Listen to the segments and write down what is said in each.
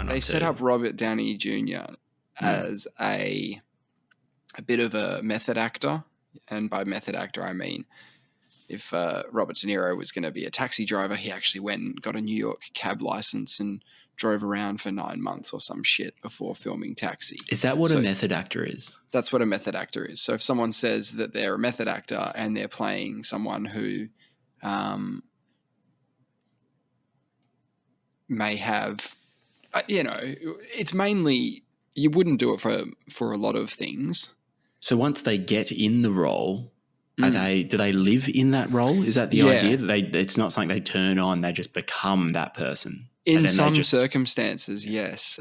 one they or two. set up Robert Downey Jr. as a bit of a method actor. And by method actor, I mean if Robert De Niro was going to be a taxi driver, he actually went and got a New York cab license and drove around for 9 months or some shit before filming Taxi. Is that what a method actor is? That's what a method actor is. So if someone says that they're a method actor and they're playing someone who may have, it's mainly, you wouldn't do it for a lot of things. So once they get in the role, do they live in that role? Is that the idea that it's not something they turn on, they just become that person? In some circumstances, yes.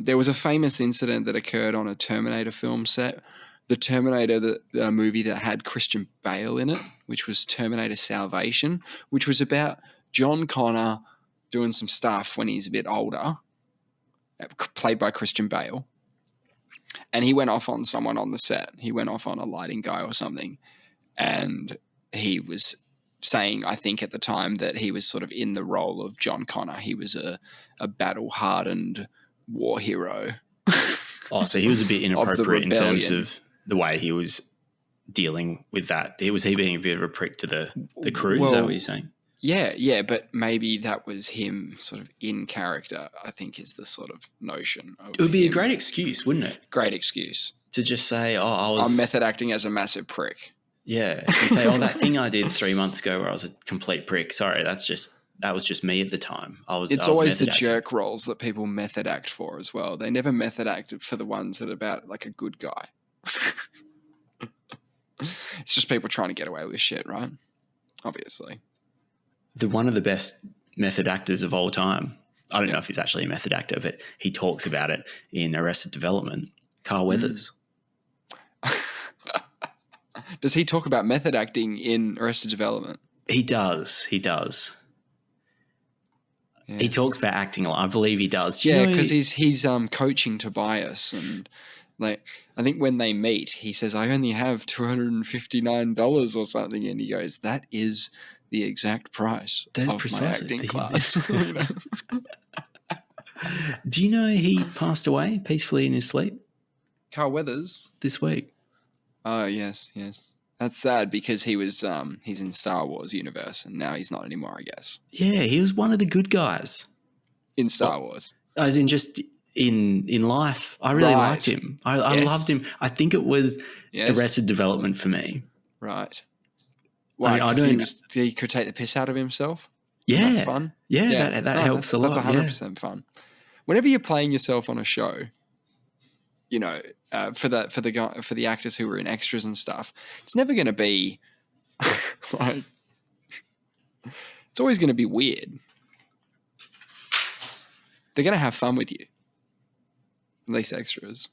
There was a famous incident that occurred on a Terminator film set. The Terminator, the movie that had Christian Bale in it, which was Terminator Salvation, which was about John Connor doing some stuff when he's a bit older, played by Christian Bale. And he went off on someone on the set. He went off on a lighting guy or something. And he was saying, I think at the time, that he was sort of in the role of John Connor. He was a battle-hardened war hero. Oh, so he was a bit inappropriate in terms of the way he was dealing with that. Was he being a bit of a prick to the crew? Is that what you're saying? Yeah, but maybe that was him sort of in character, I think, is the sort of notion. It would be a great excuse, wouldn't it? Great excuse. To just say, I'm method acting as a massive prick. Yeah. To say, that thing I did 3 months ago where I was a complete prick. Sorry, that was just me at the time. It's always the jerk roles that people method act for as well. They never method act for the ones that are about like a good guy. It's just people trying to get away with shit, right? Obviously. One of the best method actors of all time, I don't know if he's actually a method actor, but he talks about it in Arrested Development, Carl Weathers. Does he talk about method acting in Arrested Development? He does. Yes. He talks about acting a lot. I believe he does. Because he's coaching Tobias, and like I think when they meet, he says, "I only have $259 or something," and he goes, "That is the exact price of my acting class." Do you know he passed away peacefully in his sleep? Carl Weathers this week. Oh yes. That's sad because he was he's in Star Wars universe and now he's not anymore, I guess. Yeah, he was one of the good guys in Star Wars. As in just in life. I really liked him. I loved him. I think it was Arrested Development for me. Right. Why? Did he could take the piss out of himself? Yeah. That's fun. Yeah, that helps a lot. That's 100% fun. Whenever you're playing yourself on a show, for the actors who were in extras and stuff, it's never going to be like, it's always going to be weird. They're going to have fun with you, at least extras.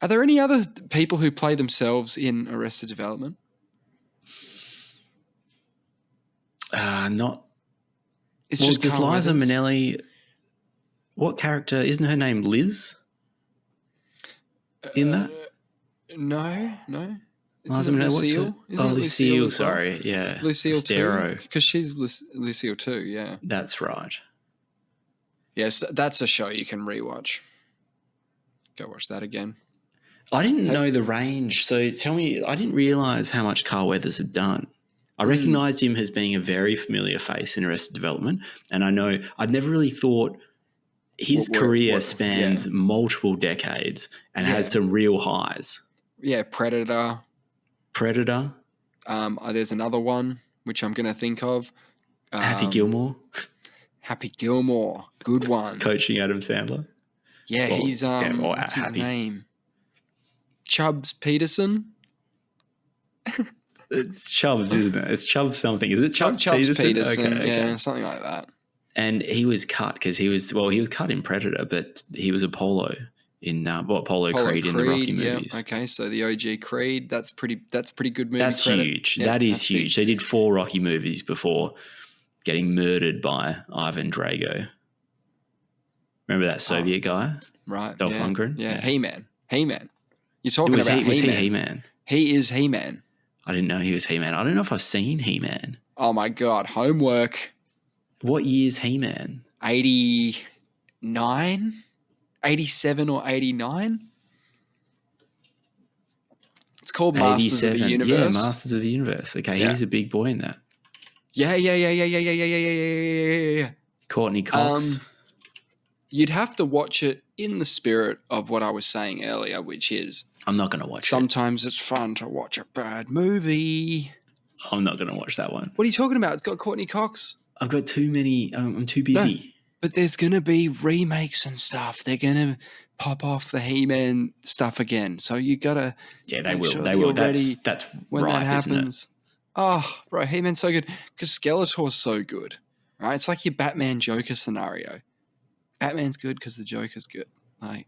Are there any other people who play themselves in Arrested Development? Not. It's just does Liza Minnelli? What character? Isn't her name Liz? In that? No. Liza Minnelli. Lucille. Sorry, yeah. Lucille too, because she's Lucille too. Yeah, that's right. Yes, that's a show you can rewatch. Go watch that again. I didn't know the range, so tell me. I didn't realize how much Carl Weathers had done. I recognised him as being a very familiar face in Arrested Development, and I know I'd never really thought his career spans multiple decades and has some real highs. Yeah, Predator. There's another one which I'm going to think of. Happy Gilmore. Good one. Coaching Adam Sandler. Yeah, he's what's his name? Chubbs Peterson. It's Chubbs, isn't it? It's Chubbs something. Is it Chubbs Peterson? Okay. Yeah, something like that. And he was cut because he was cut in Predator, but he was Apollo in Apollo Creed in the Rocky movies. Yeah. Okay, so the OG Creed, that's pretty good movie. That's credit. Huge. Yeah, that is huge. They did 4 Rocky movies before getting murdered by Ivan Drago. Remember that Soviet guy? Right. Dolph Lundgren? Yeah. He-Man. You're talking about He-Man. Was he He-Man? He is He-Man. I didn't know he was He-Man. I don't know if I've seen He-Man. Oh, my God. Homework. What year is He-Man? 80. 87 or 89. It's called Masters of the 87. Yeah, Universe. Masters of the Universe. Okay, Yeah. he's a big boy in that. Yeah. Courtney Cox. You'd have to watch it in the spirit of what I was saying earlier, which is I'm not going to watch it. sometimes it's fun to watch a bad movie. I'm not going to watch that one. What are you talking about? It's got Courtney Cox. I've got too many. I'm too busy. No, but there's going to be remakes and stuff. They're going to pop off the He-Man stuff again. So you got to They will. sure They will. ready That's when right, that happens. Oh, bro, He-Man's so good because Skeletor's so good, right? It's like your Batman Joker scenario. Batman's good because the Joker's good. Like,